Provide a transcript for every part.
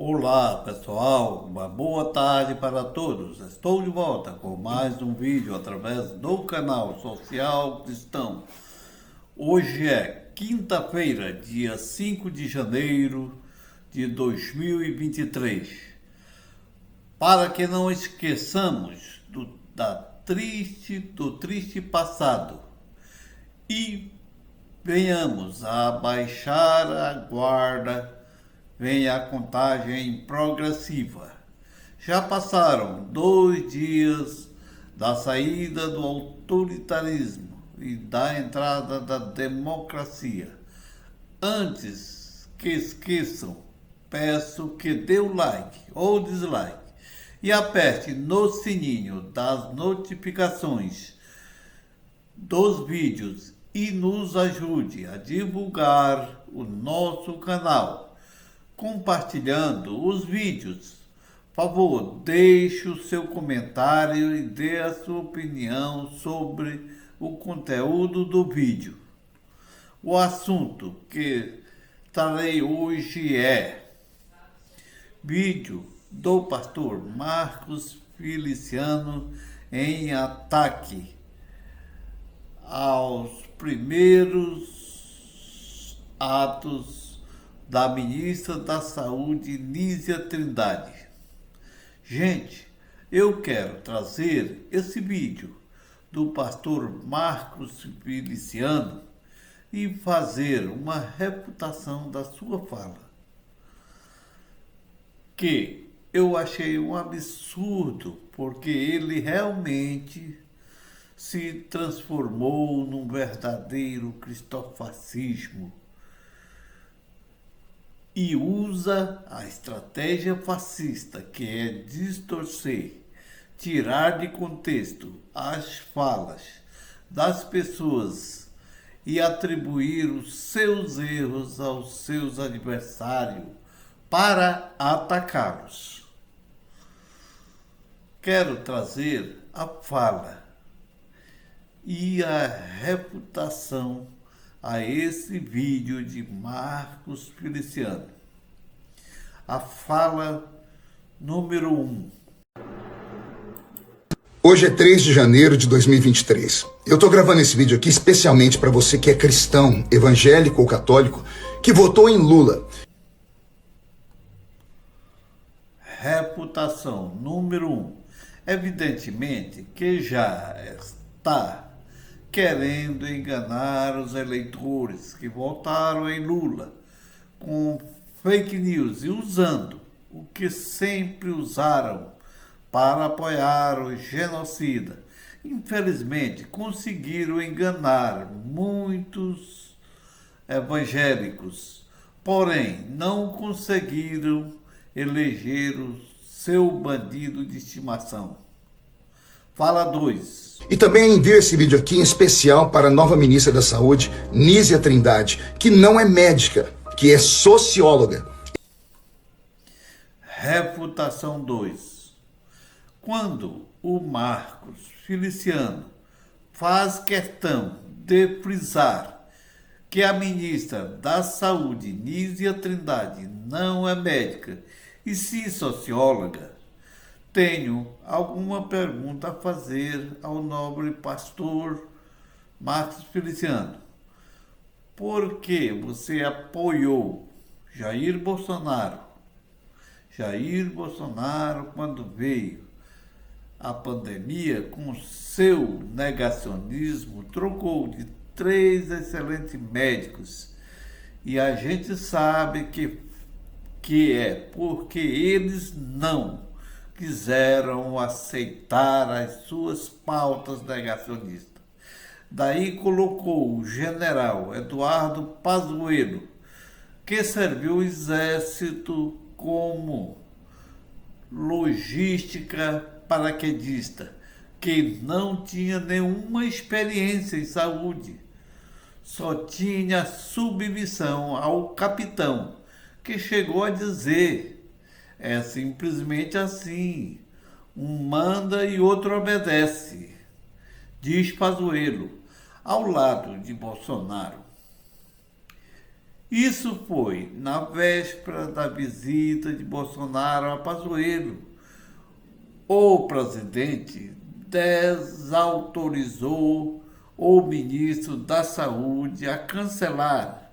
Olá pessoal, uma boa tarde para todos. Estou de volta com mais um vídeo através do canal Social Cristão. Hoje é quinta-feira, dia 5 de janeiro de 2023. Para que não esqueçamos do triste passado e venhamos a baixar a guarda, vem a contagem progressiva. Já passaram 2 dias da saída do autoritarismo e da entrada da democracia. Antes que esqueçam, peço que dê o like ou dislike e aperte no sininho das notificações dos vídeos e nos ajude a divulgar o nosso canal, compartilhando os vídeos. Por favor, deixe o seu comentário e dê a sua opinião sobre o conteúdo do vídeo. O assunto que trarei hoje é vídeo do pastor Marcos Feliciano em ataque aos primeiros atos da ministra da Saúde, Nízia Trindade. Gente, eu quero trazer esse vídeo do pastor Marcos Feliciano e fazer uma refutação da sua fala, que eu achei um absurdo, porque ele realmente se transformou num verdadeiro cristofascismo e usa a estratégia fascista, que é distorcer, tirar de contexto as falas das pessoas e atribuir os seus erros aos seus adversários para atacá-los. Quero trazer a fala e a refutação a esse vídeo de Marcos Feliciano. A fala número 1. Hoje é 3 de janeiro de 2023. Eu tô gravando esse vídeo aqui especialmente para você que é cristão, evangélico ou católico, que votou em Lula. Reputação número 1. Evidentemente que já está querendo enganar os eleitores que votaram em Lula com fake news e usando o que sempre usaram para apoiar o genocida. Infelizmente, conseguiram enganar muitos evangélicos, porém não conseguiram eleger o seu bandido de estimação. Fala 2. E também envio esse vídeo aqui em especial para a nova ministra da Saúde, Nízia Trindade, que não é médica, que é socióloga. Refutação 2. Quando o Marcos Feliciano faz questão de frisar que a ministra da Saúde, Nízia Trindade, não é médica e sim socióloga, tenho alguma pergunta a fazer ao nobre pastor Marcos Feliciano. Por que você apoiou Jair Bolsonaro? Jair Bolsonaro, quando veio a pandemia, com seu negacionismo, trocou de 3 excelentes médicos. E a gente sabe que é porque eles não quiseram aceitar as suas pautas negacionistas. Daí colocou o general Eduardo Pazuello, que serviu o exército como logística paraquedista, que não tinha nenhuma experiência em saúde, só tinha submissão ao capitão, que chegou a dizer: é simplesmente assim, um manda e outro obedece, diz Pazuello, ao lado de Bolsonaro. Isso foi na véspera da visita de Bolsonaro a Pazuello. O presidente desautorizou o ministro da Saúde a cancelar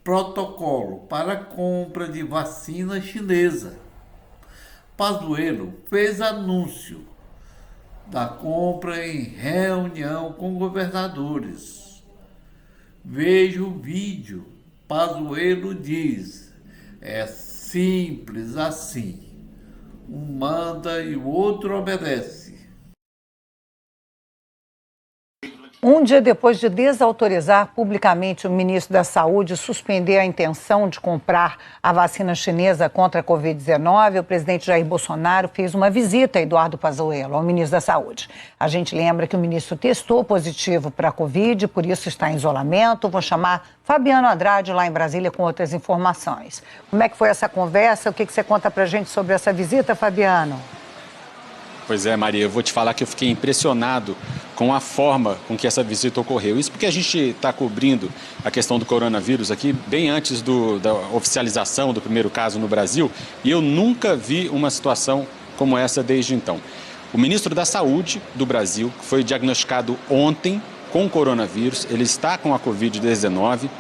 protocolo para compra de vacina chinesa. Pazuello fez anúncio da compra em reunião com governadores. Veja o vídeo. Pazuello diz: é simples assim. Um manda e o outro obedece. Um dia depois de desautorizar publicamente o ministro da Saúde suspender a intenção de comprar a vacina chinesa contra a Covid-19, o presidente Jair Bolsonaro fez uma visita a Eduardo Pazuello, ao ministro da Saúde. A gente lembra que o ministro testou positivo para a Covid, por isso está em isolamento. Vou chamar Fabiano Andrade lá em Brasília com outras informações. Como é que foi essa conversa? O que você conta para a gente sobre essa visita, Fabiano? Pois é, Maria, eu vou te falar que eu fiquei impressionado com a forma com que essa visita ocorreu. Isso porque a gente está cobrindo a questão do coronavírus aqui bem antes da oficialização do primeiro caso no Brasil, e eu nunca vi uma situação como essa desde então. O ministro da Saúde do Brasil foi diagnosticado ontem com coronavírus, ele está com a Covid-19,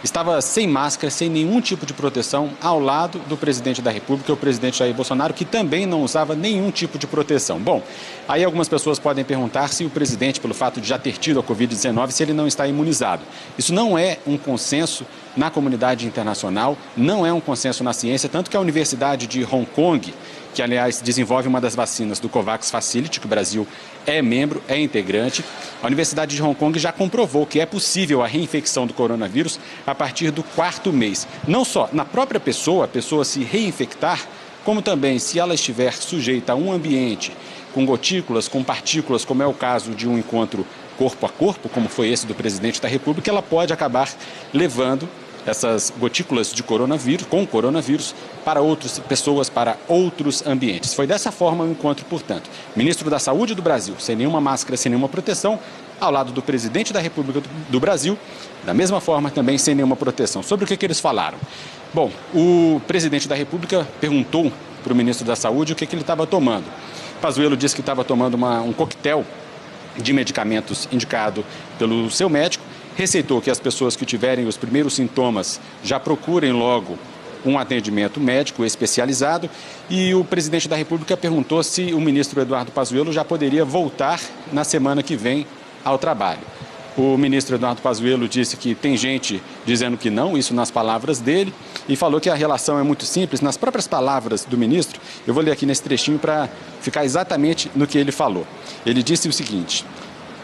estava sem máscara, sem nenhum tipo de proteção, ao lado do presidente da República, o presidente Jair Bolsonaro, que também não usava nenhum tipo de proteção. Bom, aí algumas pessoas podem perguntar se o presidente, pelo fato de já ter tido a Covid-19, se ele não está imunizado. Isso não é um consenso na comunidade internacional, não é um consenso na ciência, tanto que a Universidade de Hong Kong, que, aliás, desenvolve uma das vacinas do COVAX Facility, que o Brasil é membro, é integrante. A Universidade de Hong Kong já comprovou que é possível a reinfecção do coronavírus a partir do 4º mês. Não só na própria pessoa, a pessoa se reinfectar, como também se ela estiver sujeita a um ambiente com gotículas, com partículas, como é o caso de um encontro corpo a corpo, como foi esse do presidente da República, ela pode acabar levando essas gotículas de coronavírus, com coronavírus, para outras pessoas, para outros ambientes. Foi dessa forma o encontro, portanto. Ministro da Saúde do Brasil, sem nenhuma máscara, sem nenhuma proteção, ao lado do presidente da República do Brasil, da mesma forma também sem nenhuma proteção. Sobre o que eles falaram? Bom, o presidente da República perguntou para o ministro da Saúde o que ele estava tomando. Pazuello disse que estava tomando um coquetel de medicamentos indicado pelo seu médico, receitou que as pessoas que tiverem os primeiros sintomas já procurem logo um atendimento médico especializado, e o presidente da República perguntou se o ministro Eduardo Pazuello já poderia voltar na semana que vem ao trabalho. O ministro Eduardo Pazuello disse que tem gente dizendo que não, isso nas palavras dele, e falou que a relação é muito simples. Nas próprias palavras do ministro, eu vou ler aqui nesse trechinho para ficar exatamente no que ele falou. Ele disse o seguinte: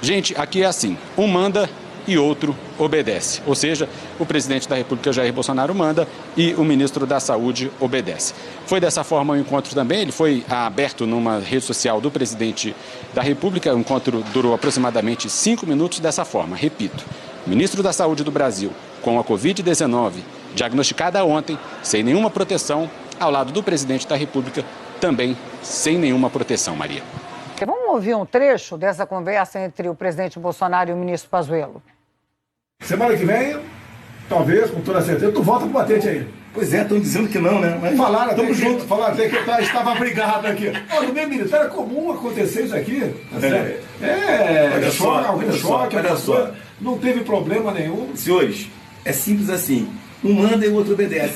gente, aqui é assim, um manda e outro obedece. Ou seja, o presidente da República, Jair Bolsonaro, manda e o ministro da Saúde obedece. Foi dessa forma o encontro também. Ele foi aberto numa rede social do presidente da República. O encontro durou aproximadamente 5 minutos dessa forma. Repito, o ministro da Saúde do Brasil, com a Covid-19, diagnosticada ontem, sem nenhuma proteção, ao lado do presidente da República, também sem nenhuma proteção, Maria. Vamos ouvir um trecho dessa conversa entre o presidente Bolsonaro e o ministro Pazuello. Semana que vem, talvez, com toda certeza, tu volta pro batente aí. Pois é, estão dizendo que não, né? Mas falaram até junto, falaram até que eu estava brigado aqui. No meio militar é comum acontecer isso aqui. Olha choque, olha só. Não teve problema nenhum. Senhores, é simples assim. Um manda e o outro obedece.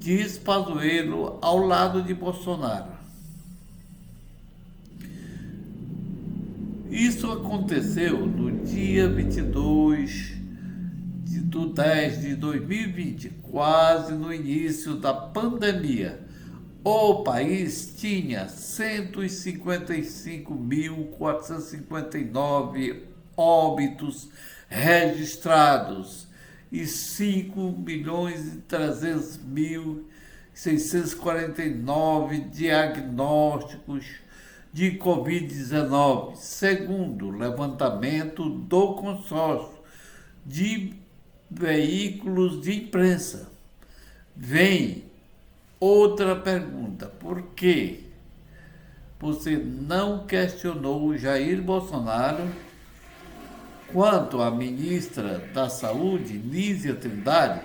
Diz Pazuello ao lado de Bolsonaro. Isso aconteceu no dia 22 de 10 de 2020, quase no início da pandemia. O país tinha 155.459 óbitos registrados e 5.300.649 diagnósticos de Covid-19, segundo o levantamento do consórcio de veículos de imprensa. Vem outra pergunta: por que você não questionou o Jair Bolsonaro quanto à ministra da Saúde, Nízia Trindade,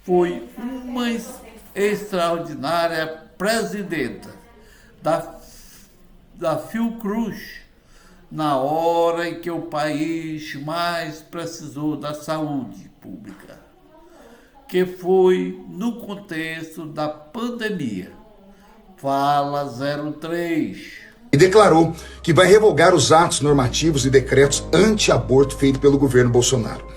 foi uma extraordinária presidenta da Fiocruz, na hora em que o país mais precisou da saúde pública, que foi no contexto da pandemia. Fala 03. E declarou que vai revogar os atos normativos e decretos anti-aborto feitos pelo governo Bolsonaro.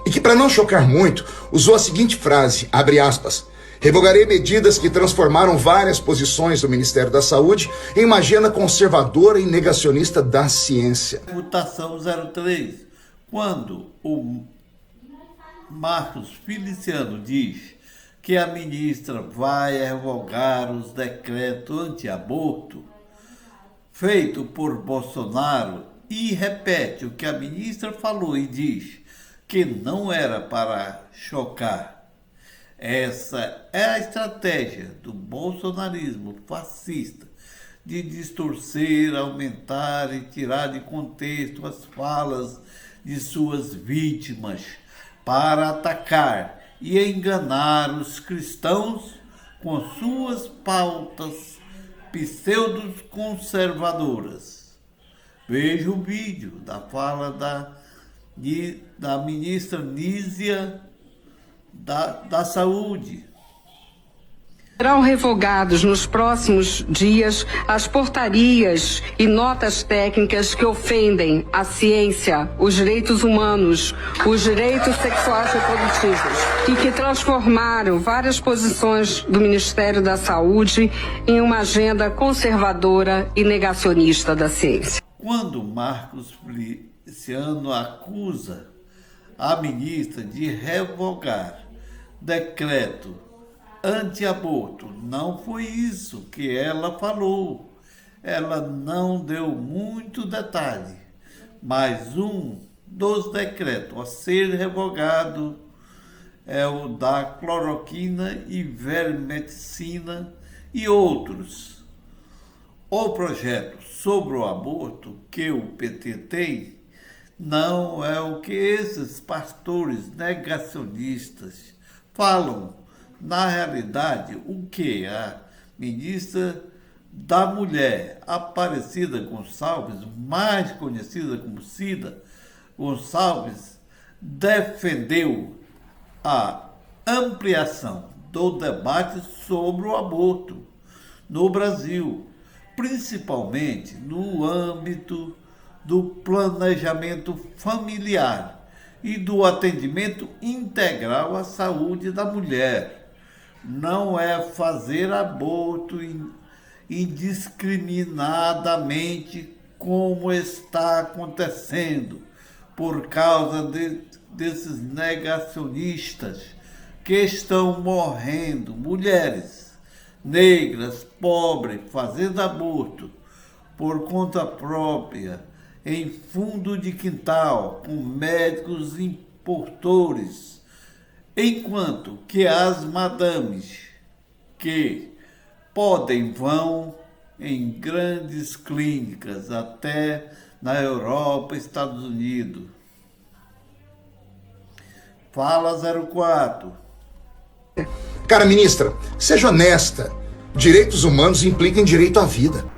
E que, para não chocar muito, usou a seguinte frase, abre aspas, revogarei medidas que transformaram várias posições do Ministério da Saúde em uma agenda conservadora e negacionista da ciência. Votação 03. Quando o Marcos Feliciano diz que a ministra vai revogar os decretos anti-aborto feito por Bolsonaro e repete o que a ministra falou e diz que não era para chocar. Essa é a estratégia do bolsonarismo fascista de distorcer, aumentar e tirar de contexto as falas de suas vítimas para atacar e enganar os cristãos com suas pautas pseudo-conservadoras. Veja o vídeo da fala da ministra Nízia da Saúde. Serão revogados nos próximos dias as portarias e notas técnicas que ofendem a ciência, os direitos humanos, os direitos sexuais reprodutivos e que transformaram várias posições do Ministério da Saúde em uma agenda conservadora e negacionista da ciência. Quando Marcos Feliciano acusa a ministra de revogar decreto anti-aborto, não foi isso que ela falou. Ela não deu muito detalhe, mas um dos decretos a ser revogado é o da cloroquina e ivermectina e outros. O projeto sobre o aborto que o PT tem não é o que esses pastores negacionistas falam. Na realidade, o que a ministra da Mulher, Aparecida Gonçalves, mais conhecida como Cida Gonçalves, defendeu a ampliação do debate sobre o aborto no Brasil, principalmente no âmbito do planejamento familiar e do atendimento integral à saúde da mulher. Não é fazer aborto indiscriminadamente como está acontecendo por causa desses negacionistas que estão morrendo, mulheres negras, pobres, fazendo aborto por conta própria, em fundo de quintal, com médicos importadores, enquanto que as madames que podem vão em grandes clínicas, até na Europa, Estados Unidos. Fala 04. Cara, ministra, seja honesta. Direitos humanos implicam direito à vida.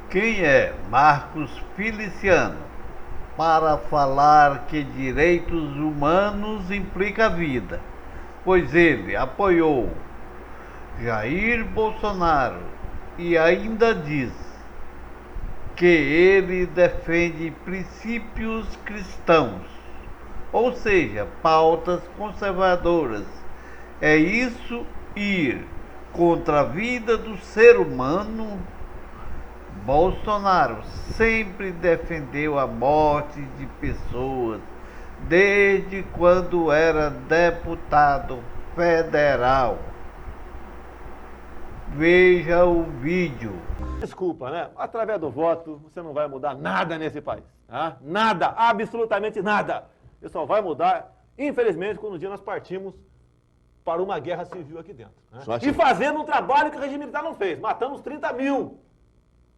Quem é Marcos Feliciano para falar que direitos humanos implica vida? Pois ele apoiou Jair Bolsonaro e ainda diz que ele defende princípios cristãos, ou seja, pautas conservadoras. É isso ir contra a vida do ser humano? Bolsonaro sempre defendeu a morte de pessoas, desde quando era deputado federal. Veja o vídeo. Desculpa, né? Através do voto, você não vai mudar nada nesse país. Tá? Nada, absolutamente nada. Você só vai mudar, infelizmente, quando um dia nós partimos para uma guerra civil aqui dentro. Né? E fazendo um trabalho que o regime militar não fez. Matamos 30 mil.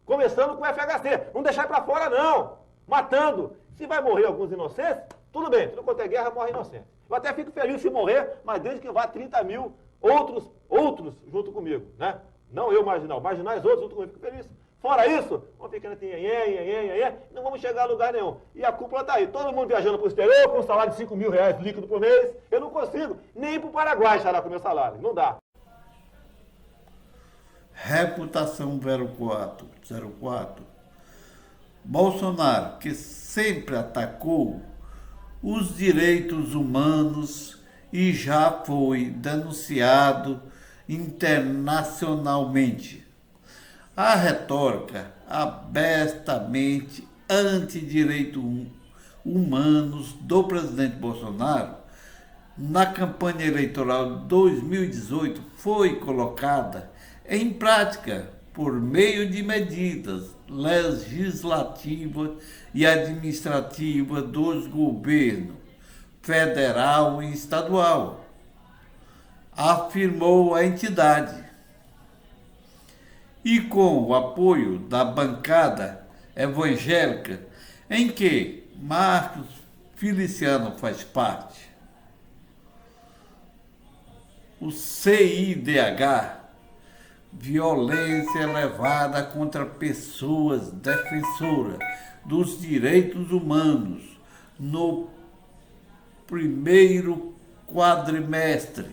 Começando com o FHC. Não deixar para fora, não. matando. Se vai morrer alguns inocentes, tudo bem, tudo quanto é guerra morre inocente. Eu até fico feliz se morrer, mas desde que vá 30 mil outros junto comigo, né? Não eu marginal, marginais outros junto comigo, fico feliz. Fora isso, vamos ficando não vamos chegar a lugar nenhum. E a cúpula está aí, todo mundo viajando para o exterior com um salário de 5 mil reais líquido por mês. Eu não consigo nem ir para o Paraguai charar com o meu salário, não dá. Reputação 04. Bolsonaro, que sempre atacou os direitos humanos e já foi denunciado internacionalmente. A retórica abertamente anti-direitos humanos do presidente Bolsonaro na campanha eleitoral de 2018 foi colocada em prática por meio de medidas legislativas e administrativas dos governos federal e estadual, afirmou a entidade. E com o apoio da bancada evangélica, em que Marcos Feliciano faz parte, o CIDH, violência elevada contra pessoas defensoras dos direitos humanos no primeiro quadrimestre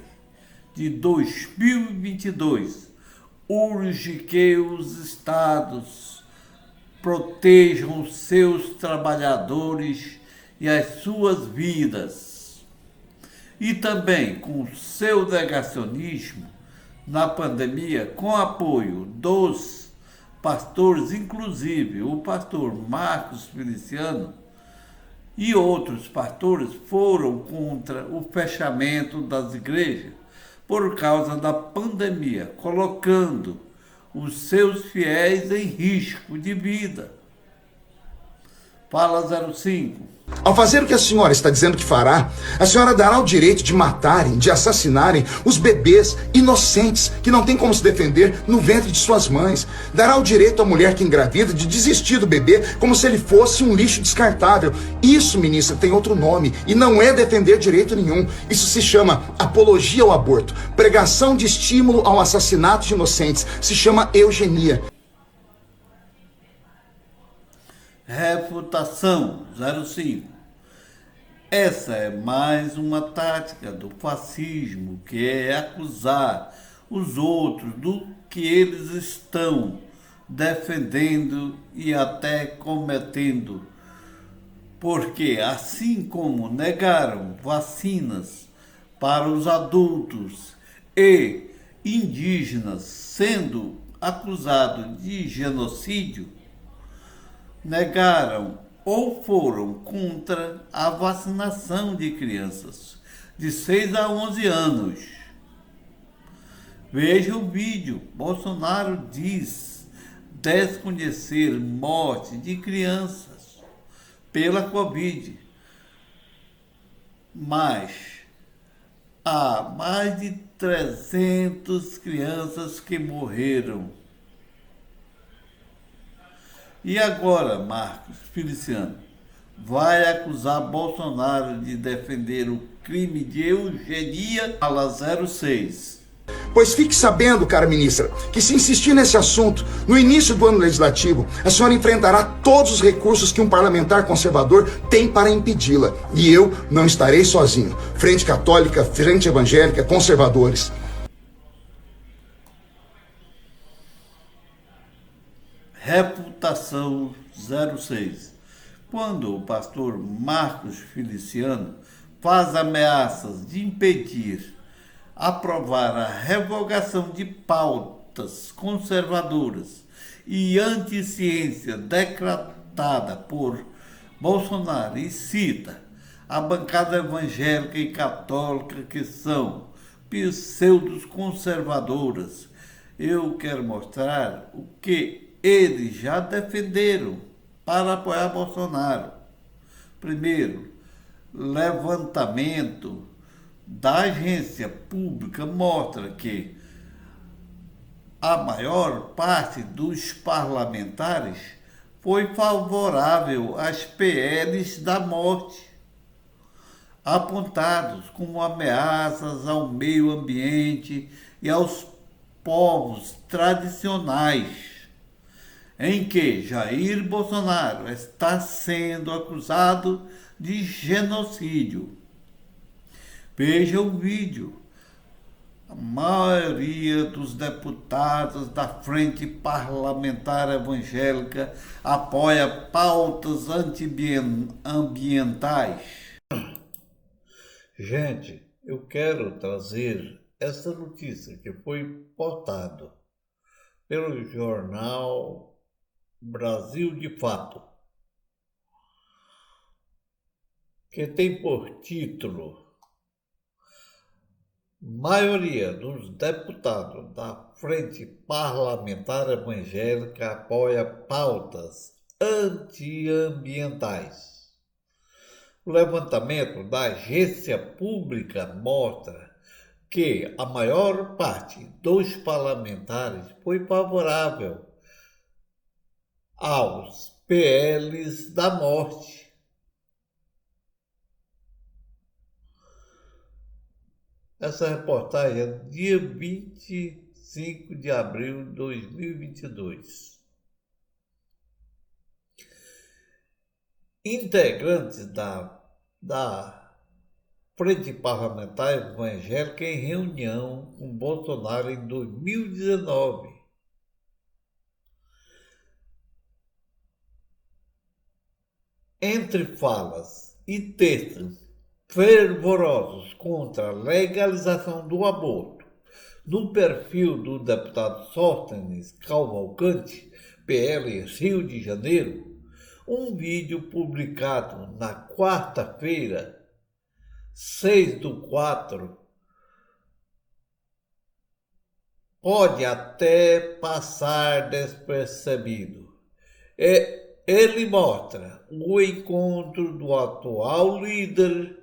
de 2022, urge que os estados protejam seus trabalhadores e as suas vidas. E também com seu negacionismo na pandemia, com apoio dos pastores, inclusive o pastor Marcos Feliciano e outros pastores foram contra o fechamento das igrejas por causa da pandemia, colocando os seus fiéis em risco de vida. Fala 05. Ao fazer o que a senhora está dizendo que fará, a senhora dará o direito de matarem, de assassinarem os bebês inocentes que não têm como se defender no ventre de suas mães. Dará o direito à mulher que engravida de desistir do bebê como se ele fosse um lixo descartável. Isso, ministra, tem outro nome e não é defender direito nenhum. Isso se chama apologia ao aborto, pregação de estímulo ao assassinato de inocentes. Se chama eugenia. Refutação 05. Essa é mais uma tática do fascismo, que é acusar os outros do que eles estão defendendo e até cometendo. Porque assim como negaram vacinas para os adultos e indígenas, sendo acusados de genocídio, negaram ou foram contra a vacinação de crianças de 6 a 11 anos. Veja o vídeo. Bolsonaro diz desconhecer morte de crianças pela Covid, mas há mais de 300 crianças que morreram. E agora, Marcos Feliciano vai acusar Bolsonaro de defender o crime de eugenia. Fala 06. Pois fique sabendo, cara ministra, que se insistir nesse assunto, no início do ano legislativo, a senhora enfrentará todos os recursos que um parlamentar conservador tem para impedi-la. E eu não estarei sozinho. Frente Católica, Frente Evangélica, conservadores. Reputação 06. Quando o pastor Marcos Feliciano faz ameaças de impedir aprovar a revogação de pautas conservadoras e anti-ciência decretada por Bolsonaro e cita a bancada evangélica e católica, que são pseudos conservadoras, eu quero mostrar o que eles já defenderam para apoiar Bolsonaro. Primeiro, levantamento da agência pública mostra que a maior parte dos parlamentares foi favorável às PLs da morte, apontados como ameaças ao meio ambiente e aos povos tradicionais, em que Jair Bolsonaro está sendo acusado de genocídio. Veja o vídeo. A maioria dos deputados da Frente Parlamentar Evangélica apoia pautas antiambientais. Gente, eu quero trazer essa notícia que foi portada pelo jornal Brasil de Fato, que tem por título: maioria dos deputados da Frente Parlamentar Evangélica apoia pautas antiambientais. O levantamento da agência pública mostra que a maior parte dos parlamentares foi favorável aos PLs da morte. Essa reportagem é dia 25 de abril de 2022. Integrantes da Frente Parlamentar Evangélica em reunião com Bolsonaro em 2019. Entre falas e textos fervorosos contra a legalização do aborto, no perfil do deputado Sóstenes Cavalcante, PL Rio de Janeiro, um vídeo publicado na quarta-feira, 6/4, pode até passar despercebido. Ele mostra o encontro do atual líder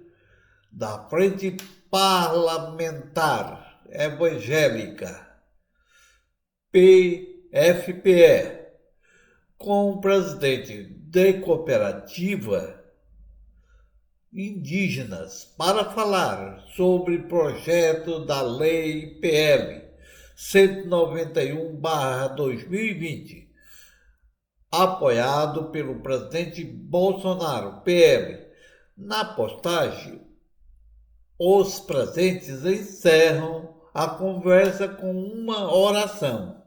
da Frente Parlamentar Evangélica, PFPE, com o presidente de cooperativa indígenas para falar sobre o projeto da Lei PL 191/2020, apoiado pelo presidente Bolsonaro, PL. Na postagem, os presentes encerram a conversa com uma oração,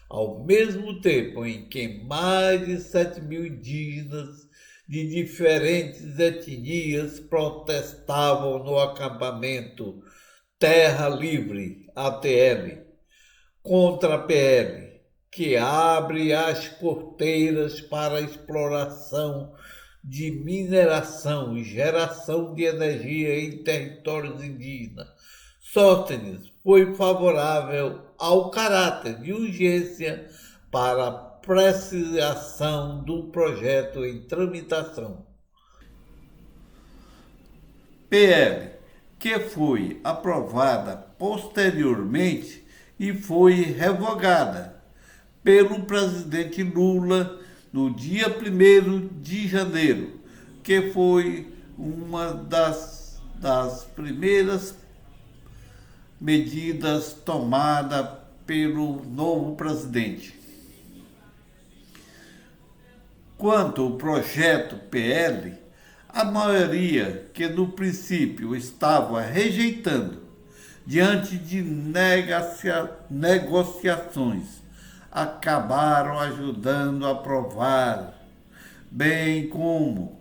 ao mesmo tempo em que mais de 7.000 indígenas de diferentes etnias protestavam no acampamento Terra Livre, ATL, contra a PL, que abre as porteiras para a exploração de mineração e geração de energia em territórios indígenas. Sóstenes foi favorável ao caráter de urgência para a apreciação do projeto em tramitação. PL, que foi aprovada posteriormente e foi revogada pelo presidente Lula no dia 1º de janeiro, que foi uma das primeiras medidas tomadas pelo novo presidente. Quanto ao projeto PL, a maioria que no princípio estava rejeitando, diante de negociações, acabaram ajudando a aprovar, bem como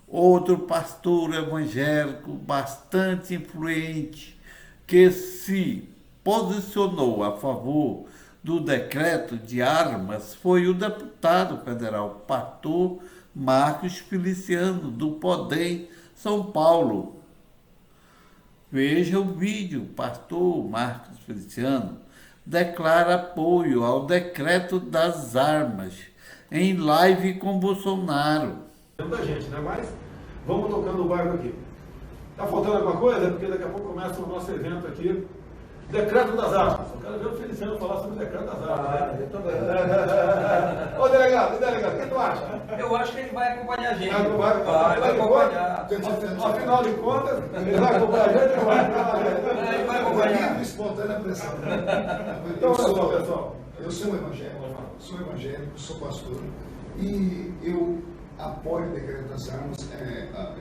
outro pastor evangélico bastante influente que se posicionou a favor do decreto de armas foi o deputado federal pastor Marcos Feliciano, do Podem São Paulo. Veja o vídeo. Pastor Marcos Feliciano declara apoio ao decreto das armas em live com Bolsonaro. Da gente, né? Mas vamos tocando o barco aqui. Tá faltando alguma coisa? Porque daqui a pouco começa o nosso evento aqui Decreto das armas. Eu quero ver o Feliciano falar sobre o decreto das armas. Eu tô vendo. Ô, delegado, o que tu acha? Eu acho que ele vai acompanhar a gente. Vai acompanhar. Afinal de contas, ele vai acompanhar a gente ou vai? Ele vai acompanhar. Espontânea pressão. Então, olha só, pessoal. Eu sou evangélico, sou pastor e eu apoio o decreto das armas.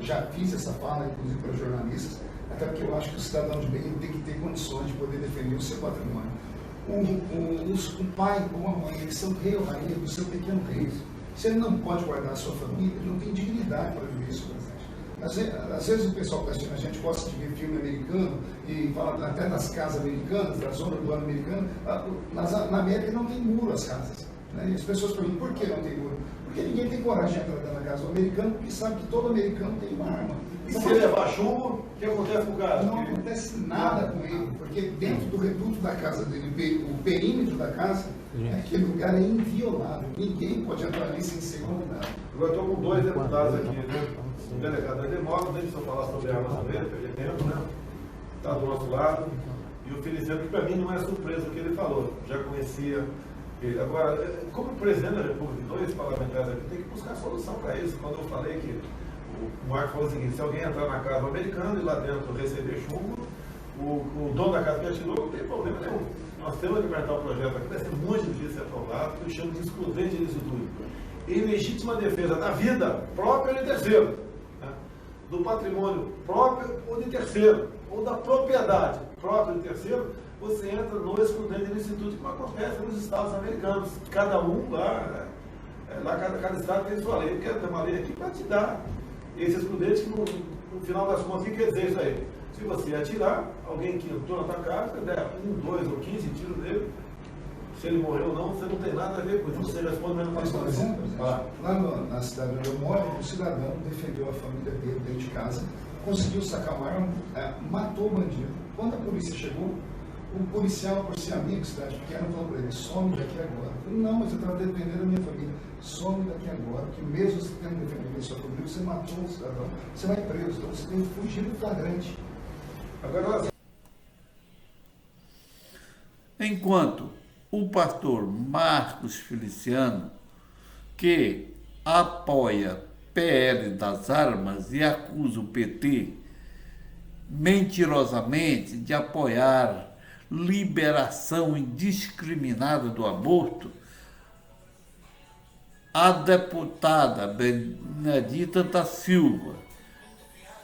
Já fiz essa fala, inclusive para jornalistas, até porque eu acho que o cidadão de bem tem que ter condições de poder defender o seu patrimônio. O pai ou a mãe, eles são rei ou rainha do seu pequeno reino. Se ele não pode guardar a sua família, ele não tem dignidade para viver isso, presidente. Às vezes o pessoal que está assistindo a gente gosta de ver filme americano e fala até das casas americanas, da zona urbana americana. Na América não tem muro as casas. Né? E as pessoas perguntam por que não tem muro? Porque ninguém tem coragem de entrar dentro da casa do americano, porque sabe que todo americano tem uma arma. E se ele levar chumbo, o que acontece com o cara? Não acontece nada com ele, porque dentro do reduto da casa dele, o perímetro da casa, aquele lugar é inviolável. Ninguém pode entrar ali sem ser convidado. Agora estou com 2 deputados aqui, né? O delegado da Demócrata, deixa eu falar sobre armas também, perder tempo, né? Está do nosso lado. E o Feliciano, que para mim não é surpresa o que ele falou, já conhecia. Agora, como presidente da República, 2 parlamentares aqui, tem que buscar solução para isso. Quando eu falei que o Marco falou o seguinte: se alguém entrar na casa do americano e lá dentro receber chumbo, o dono da casa que atirou não tem problema nenhum. Nós temos que implementar o projeto aqui, vai ser muito difícil ser aprovado, que eu chamo de excludente de ilícito. Em legítima defesa da vida própria ou de terceiro, né? Do patrimônio próprio ou de terceiro, ou da propriedade própria de terceiro, você entra no excludente do instituto, como acontece nos estados americanos. Cada um lá, cada estado tem sua lei. Eu quero ter uma lei aqui para te dar esse excludente, que no final das contas, o que quer dizer isso aí? Se você atirar, alguém que entrou na tua casa, der 1, 2 ou 15 tiros nele, se ele morreu ou não, você não tem nada a ver com isso. Você responde mesmo Mas, por exemplo, lá na cidade onde eu moro, o cidadão defendeu a família dele dentro de casa, conseguiu sacar uma arma, matou o bandido. Quando a polícia chegou, o policial, por ser amigo, cidade pequena, falou para ele: some daqui agora. Eu falei: não, mas eu estava defendendo a minha família. Some daqui agora, que mesmo você tendo defendido a sua família, você matou o cidadão, você vai preso, então você tem que fugir do flagrante. Agora, enquanto o pastor Marcos Feliciano, que apoia PL das armas e acusa o PT mentirosamente de apoiar liberação indiscriminada do aborto, a deputada Benedita da Silva,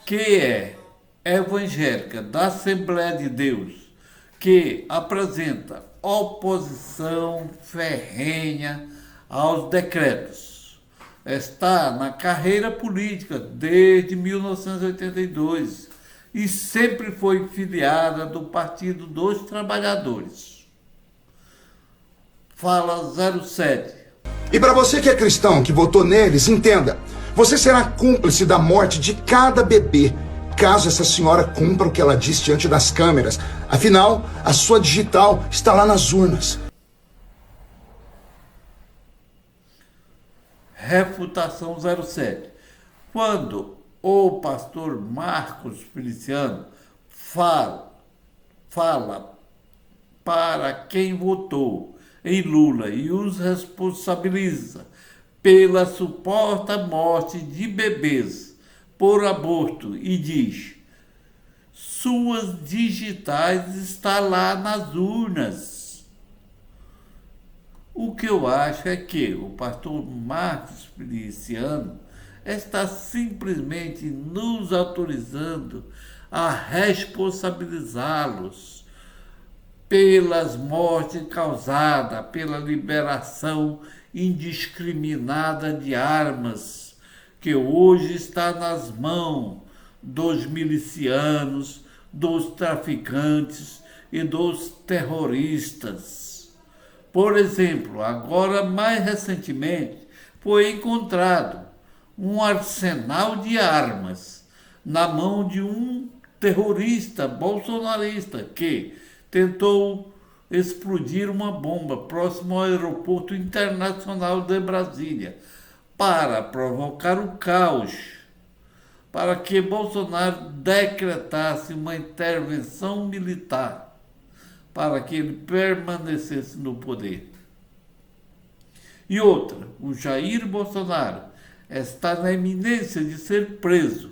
que é evangélica da Assembleia de Deus, que apresenta oposição ferrenha aos decretos, está na carreira política desde 1982 e sempre foi filiada do Partido dos Trabalhadores. Fala 07. E para você que é cristão, que votou neles, entenda: você será cúmplice da morte de cada bebê, caso essa senhora cumpra o que ela disse diante das câmeras. Afinal, a sua digital está lá nas urnas. Refutação 07. Quando o pastor Marcos Feliciano fala para quem votou em Lula e os responsabiliza pela suposta morte de bebês por aborto e diz: suas digitais estão lá nas urnas. O que eu acho é que o pastor Marcos Feliciano está simplesmente nos autorizando a responsabilizá-los pelas mortes causadas pela liberação indiscriminada de armas, que hoje está nas mãos dos milicianos, dos traficantes e dos terroristas. Por exemplo, agora mais recentemente foi encontrado um arsenal de armas na mão de um terrorista bolsonarista que tentou explodir uma bomba próximo ao aeroporto internacional de Brasília para provocar o caos, para que Bolsonaro decretasse uma intervenção militar. para que ele permanecesse no poder. E outra, o Jair Bolsonaro está na iminência de ser preso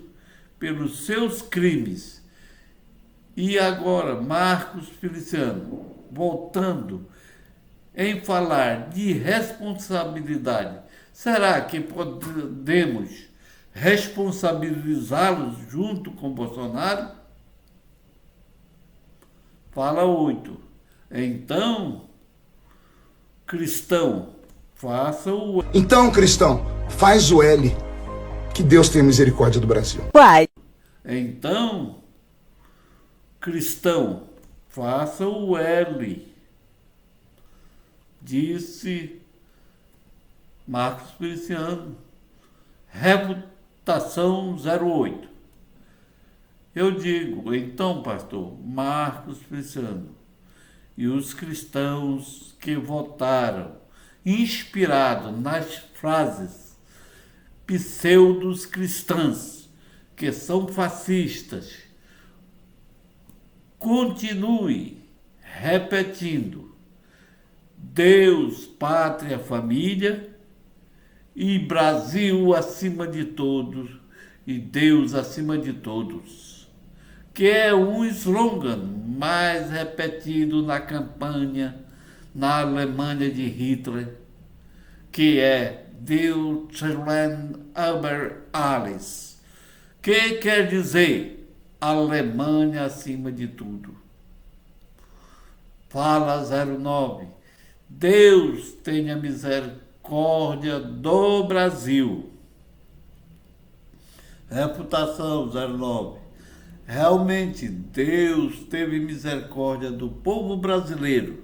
pelos seus crimes. E agora, Marcos Feliciano, voltando em falar de responsabilidade, será que podemos responsabilizá-los junto com Bolsonaro? Fala 8. Então, cristão, faça o... Então, cristão, faz o L. Que Deus tenha misericórdia do Brasil. Pai. Então, cristão, faça o L. Disse Marcos Feliciano. Reputação 08. Eu digo, então, pastor Marcos Feliciano, e os cristãos que votaram, inspirado nas frases pseudos cristãs, que são fascistas, continue repetindo Deus, pátria, família e Brasil acima de todos e Deus acima de todos, que é um slogan mais repetido na campanha na Alemanha de Hitler, que é Deutschland über alles, que quer dizer Alemanha acima de tudo. Fala 09. Deus tenha misericórdia do Brasil. Reputação 09. Realmente Deus teve misericórdia do povo brasileiro.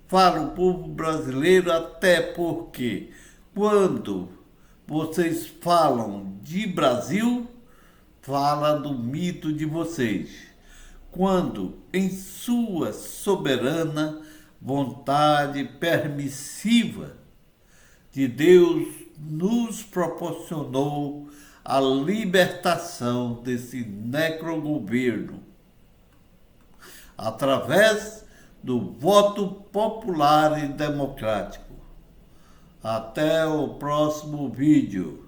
Falo povo brasileiro até porque quando vocês falam de Brasil, fala do mito de vocês. Quando em sua soberana vontade permissiva de Deus nos proporcionou a libertação desse necrogoverno através do voto popular e democrático. Até o próximo vídeo.